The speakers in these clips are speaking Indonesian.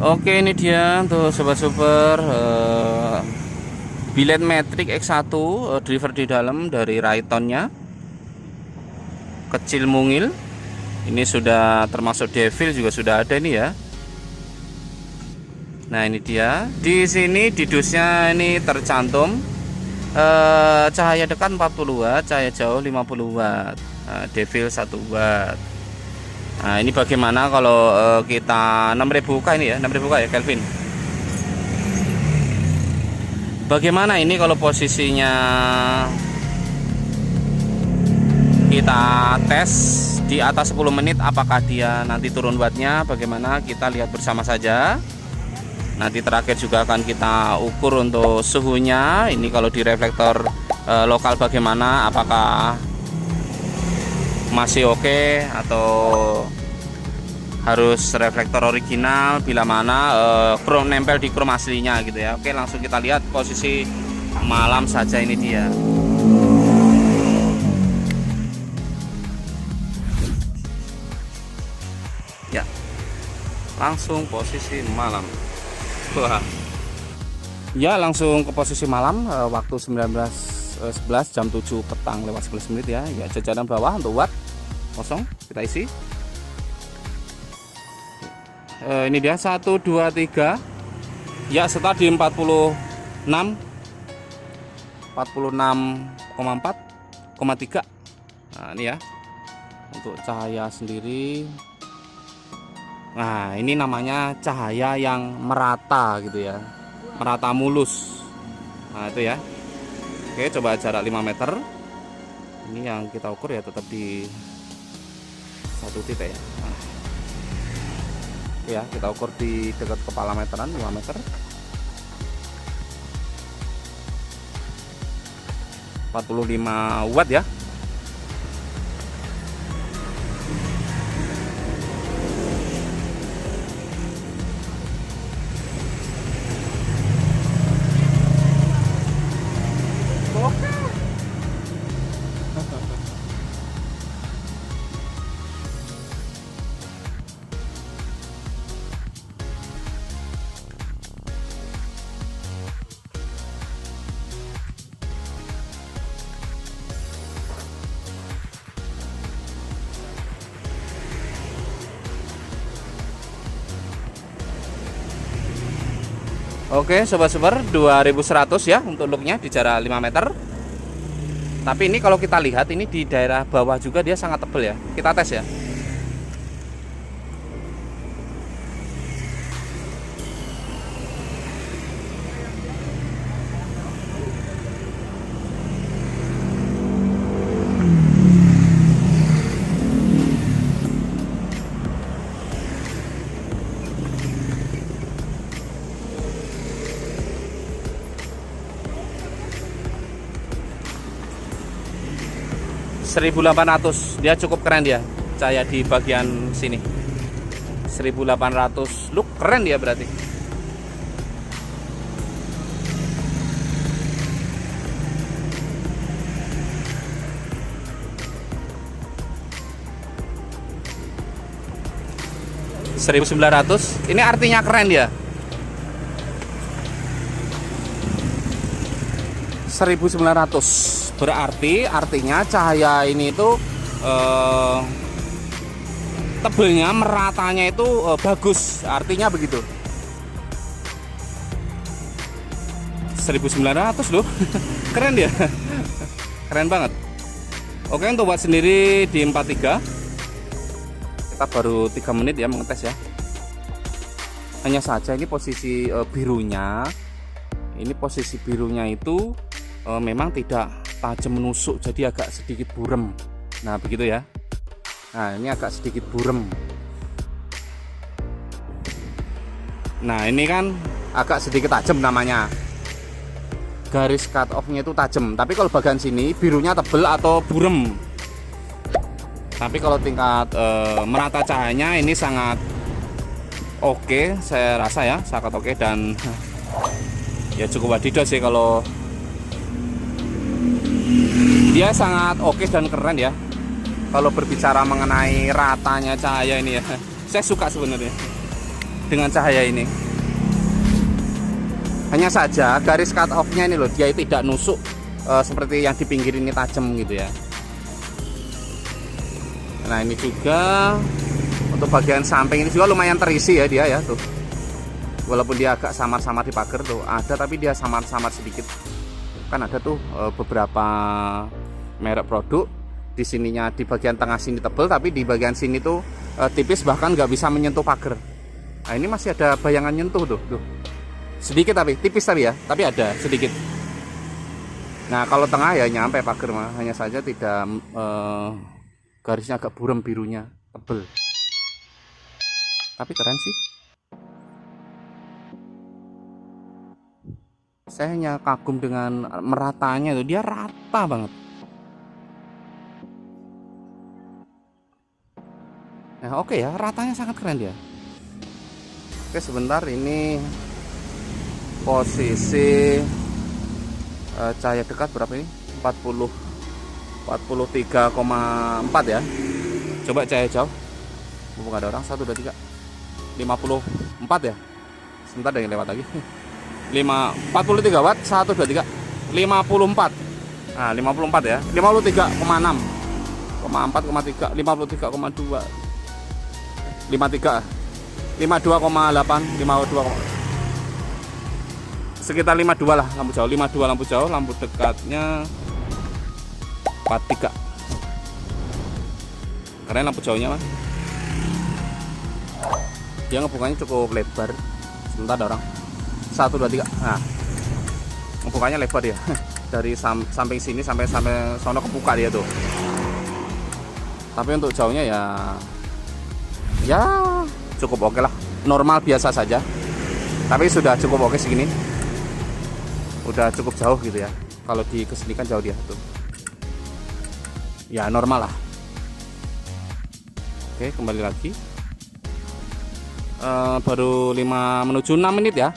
Oke, ini dia tuh sobat super, bilet Matrix X1, driver di dalam dari Raytonnya, kecil mungil. Ini sudah termasuk devil juga sudah ada ini ya. Nah ini dia. Di sini di dusnya ini tercantum cahaya dekat 40 watt, cahaya jauh 50 watt, devil 1 watt. Nah ini bagaimana kalau kita 6000 K ini ya, 6000 K ya Kelvin. Bagaimana ini kalau posisinya kita tes di atas 10 menit, apakah dia nanti turun wattnya? Bagaimana, kita lihat bersama saja. Nanti terakhir juga akan kita ukur untuk suhunya. Ini kalau di reflektor lokal bagaimana, apakah masih oke atau harus reflektor original, bila mana chrome nempel di chrome aslinya gitu ya. Oke, langsung kita lihat posisi malam saja. Ini dia. Ya, langsung posisi malam. Wah. Ya, langsung ke posisi malam, waktu 19.11 jam 7 petang lewat 11 menit ya. Ya, jajaran bawah untuk watt kosong kita isi. Ini dia 1 2 3. Ya, start di 46,4,3. Nah, ini ya. Untuk cahaya sendiri. Nah, ini namanya cahaya yang merata gitu ya, merata mulus. Nah itu ya. Oke, coba jarak 5 meter. Ini yang kita ukur ya, tetap di satu titik ya. Nah, ya kita ukur di dekat kepala meteran 5 meter. 45 watt ya. Oke sobat super, 2100 ya untuk looknya di jarak 5 meter. Tapi ini kalau kita lihat ini di daerah bawah juga dia sangat tebal ya. Kita tes ya. (1800) dia cukup keren dia, cahaya di bagian sini 1800 look keren dia berarti. (1900) ini artinya keren dia. 1900 berarti artinya cahaya ini itu tebelnya, meratanya itu bagus, artinya begitu. 1900 loh. Keren dia. Keren banget. Oke, untuk watt sendiri di 43. Kita baru 3 menit ya mengetes ya. Hanya saja ini posisi birunya. Ini posisi birunya itu memang tidak tajam menusuk, jadi agak sedikit burem. Nah begitu ya. Nah ini agak sedikit burem. Nah ini kan agak sedikit tajam namanya, garis cut off nya itu tajam. Tapi kalau bagian sini birunya tebel atau burem. Tapi kalau tingkat merata cahayanya ini sangat oke, saya rasa ya, sangat oke. Dan ya cukup wadidaw sih, kalau dia sangat oke dan keren ya. Kalau berbicara mengenai ratanya cahaya ini ya, saya suka sebenarnya. dengan cahaya ini. Hanya saja garis cut off-nya ini loh, dia tidak nusuk seperti yang di pinggir ini tajam gitu ya. Nah ini juga untuk bagian samping ini juga lumayan terisi ya dia ya tuh. Walaupun dia agak samar-samar di pagar tuh ada, tapi dia samar-samar sedikit. Kan ada tuh beberapa merek produk di sininya di bagian tengah sini tebel, tapi di bagian sini tuh tipis, bahkan nggak bisa menyentuh pagar. Nah ini masih ada bayangan nyentuh tuh. Sedikit tapi tipis tapi ya, tapi ada sedikit. Nah kalau tengah ya nyampe pagar mah, hanya saja tidak garisnya agak buram birunya tebel. Tapi keren sih. Saya hanya kagum dengan meratanya tuh, dia rata banget. Nah oke ya, ratanya sangat keren dia. Oke sebentar, ini posisi cahaya dekat berapa ini? 43,4 ya. Coba cahaya jauh. Mumpung ada orang. 1 2 3 54 ya. Sebentar ada yang lewat lagi. 43 watt. 1 2 3 54. Nah 54 ya. 53,6 4,3 53,2 53 52,8 52, sekitar 52 lah lampu jauh. 52 lampu jauh, lampu dekatnya 43. Keren lampu jauhnya mas. Dia ngebukanya cukup lebar. Sebentar ada orang. 1 2 3. Nah ngebukanya lebar dia. Dari samping sini sampai sono kebuka dia tuh. Tapi untuk jauhnya ya cukup oke lah, normal biasa saja. Tapi sudah cukup oke segini. Udah cukup jauh gitu ya. Kalau di kesini kan jauh dia tuh. Ya normal lah. Oke kembali lagi. Baru 5 menuju 6 menit ya.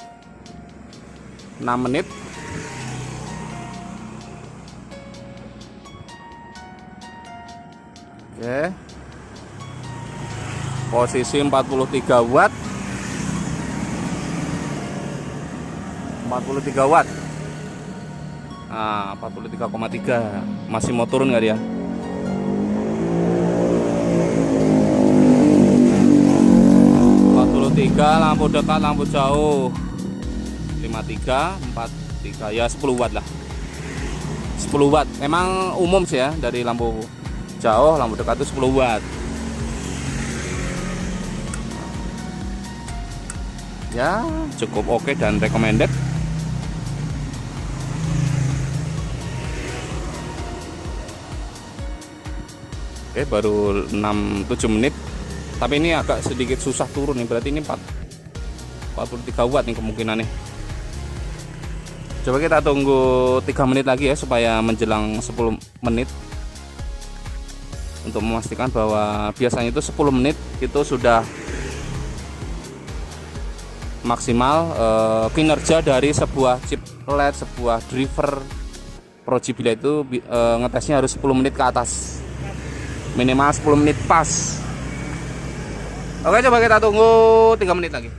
6 menit. Oke. Posisi 43 watt. 43 watt. Nah, 43,3. Masih mau turun nggak dia? Lampu dekat, lampu jauh 53, 43 ya 10 watt lah. 10 watt. Memang umum sih ya, dari lampu jauh, lampu dekat itu 10 watt. Ya, cukup oke dan recommended. Oke, baru 6-7 menit. Tapi ini agak sedikit susah turun nih, berarti ini 43 watt nih kemungkinannya. Coba kita tunggu 3 menit lagi ya, supaya menjelang 10 menit. Untuk memastikan bahwa biasanya itu 10 menit itu sudah maksimal kinerja dari sebuah chip LED, sebuah driver Progibila itu ngetesnya harus 10 menit ke atas. Minimal 10 menit pas. Oke, coba kita tunggu 3 menit lagi.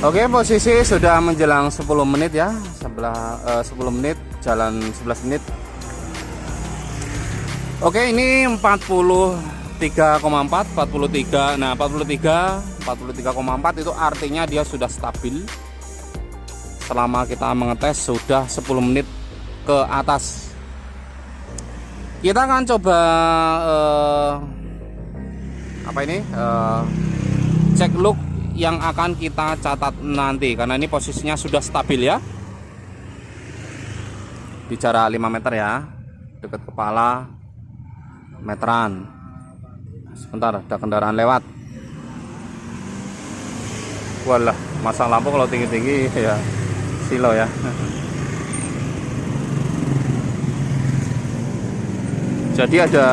Oke, posisi sudah menjelang 10 menit ya. 10 menit, jalan 11 menit. Oke, ini 43,4, 43. Nah, 43,4 itu artinya dia sudah stabil. Selama kita mengetes sudah 10 menit ke atas. Kita akan coba cek look yang akan kita catat nanti, karena ini posisinya sudah stabil ya, di jarak 5 meter ya, dekat kepala meteran. Sebentar, ada kendaraan lewat. Walah, masang lampu kalau tinggi-tinggi ya silo ya. Jadi ada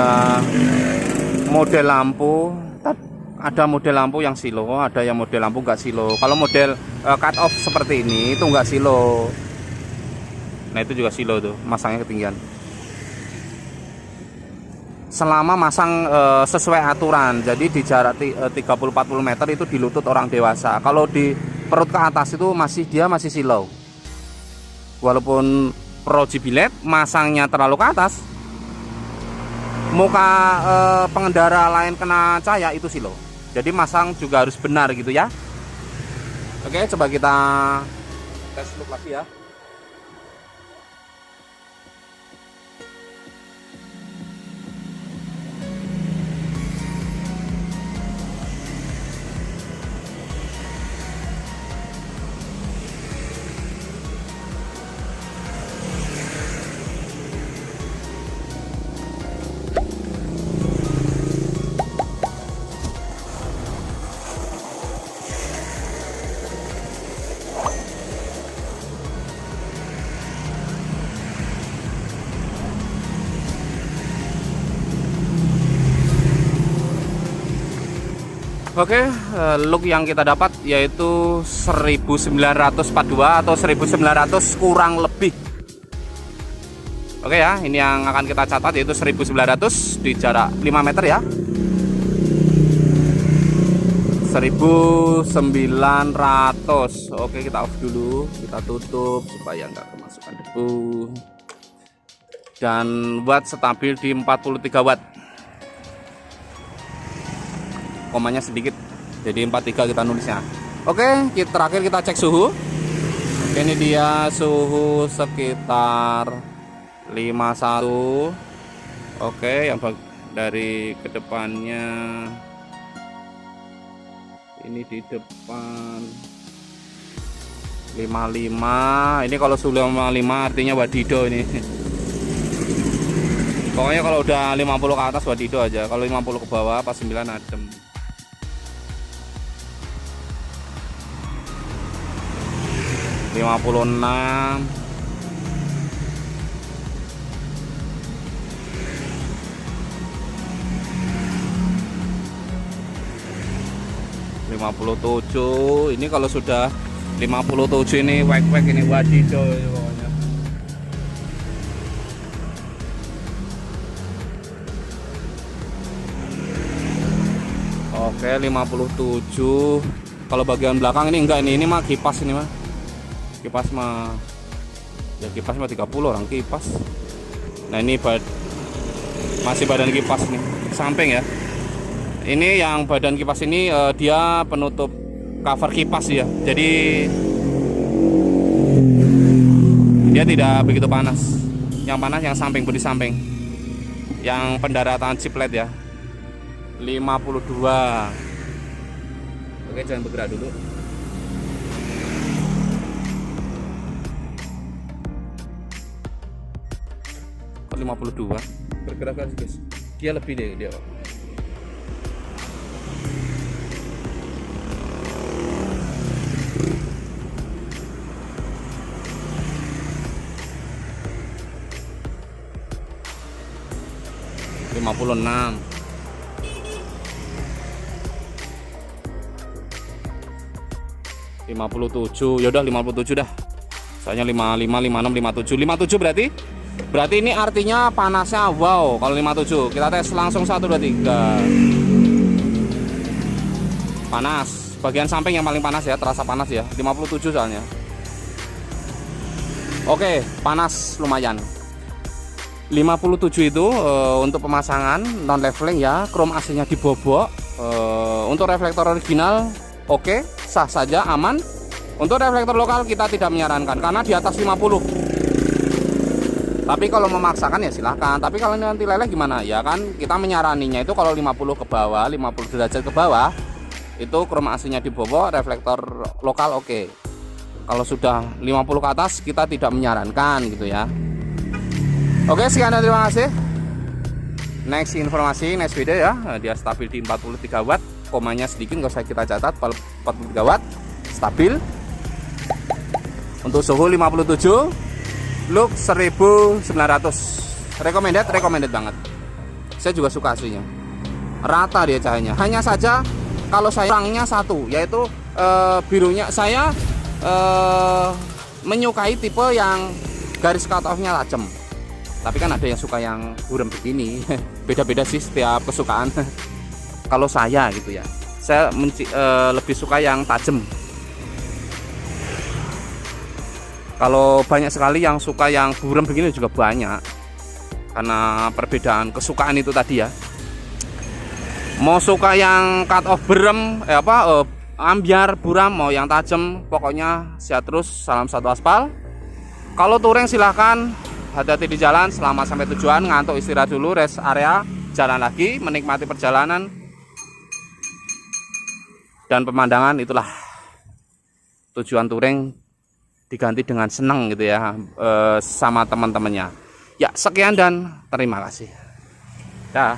model lampu, yang silo, ada yang model lampu nggak silo. Kalau model cut off seperti ini itu nggak silo. Nah, itu juga silo tuh, masangnya ketinggian. Selama masang sesuai aturan, jadi di jarak 30-40 meter itu di lutut orang dewasa. Kalau di perut ke atas itu dia masih silo. Walaupun Pro Jibilet masangnya terlalu ke atas, muka pengendara lain kena cahaya itu silo. Jadi masang juga harus benar gitu ya. Oke, coba kita tes look lagi ya. Oke, look yang kita dapat yaitu 1942 atau 1900 kurang lebih. Oke ya, ini yang akan kita catat yaitu 1900 di jarak 5 meter ya. 1900. Oke, kita off dulu, kita tutup supaya nggak kemasukan debu. Dan watt stabil di 43 watt. Komanya sedikit, jadi 43 kita nulisnya. Oke, terakhir kita cek suhu. Oke, ini dia suhu sekitar 51. Oke, yang dari kedepannya ini di depan 55. Ini kalau suhu 55 artinya wadido ini. Pokoknya kalau udah 50 ke atas wadido aja. Kalau 50 ke bawah pas 9 adem. 56. Ini kalau sudah 57 ini wek-wek ini wadido pokoknya. Oke, 57. Kalau bagian belakang ini enggak, ini mah kipas ini mah. Kipas mah 30 orang kipas. Nah, ini masih badan kipas nih, samping ya. Ini yang badan kipas ini dia penutup cover kipas ya. Jadi dia tidak begitu panas. Yang panas yang samping, bodi samping. Yang pendaratan chiplet ya. 52. Oke, jangan bergerak dulu. Kok 52? Bergerak kan guys. Dia lebih deh dia. Lima 57. Yaudah 57 dah. Soalnya 55, 56, 57. 57 berarti ini artinya panasnya wow. Kalau 57 kita tes langsung 1 2 3. Panas. bagian samping yang paling panas ya, terasa panas ya, 57 soalnya. Oke, panas lumayan. 57 itu untuk pemasangan non leveling ya, chrome AC-nya dibobok. Untuk reflektor original oke, sah saja, aman. Untuk reflektor lokal kita tidak menyarankan karena di atas 50. Tapi kalau memaksakan ya silahkan. Tapi kalau nanti leleh gimana? Ya kan kita menyaraninya itu kalau 50 ke bawah, 50 derajat ke bawah, itu chrome AC-nya dibobok, reflektor lokal oke. Kalau sudah 50 ke atas kita tidak menyarankan gitu ya. Oke, sekian dan terima kasih. Next informasi, next video ya. Dia stabil di 43 watt, komanya sedikit nggak usah kita catat, 43 watt stabil. Untuk suhu 57, look 1900. Recommended banget. Saya juga suka aslinya. Rata dia cahayanya. Hanya saja kalau saya kurangnya satu, yaitu birunya. Saya menyukai tipe yang garis cut off-nya tajam. Tapi kan ada yang suka yang buram begini. Beda-beda sih setiap kesukaan. Kalau saya gitu ya, saya lebih suka yang tajam. Kalau banyak sekali yang suka yang buram begini juga banyak, karena perbedaan kesukaan itu tadi ya. Mau suka yang cut off buram, ambiar buram, mau yang tajam, pokoknya sehat terus. Salam satu aspal. Kalau touring silahkan, hati-hati di jalan. Selamat sampai tujuan. Ngantuk istirahat dulu, rest area, jalan lagi, menikmati perjalanan dan pemandangan. Itulah tujuan touring, diganti dengan senang gitu ya, sama teman-temannya. Ya, sekian dan terima kasih. Dah.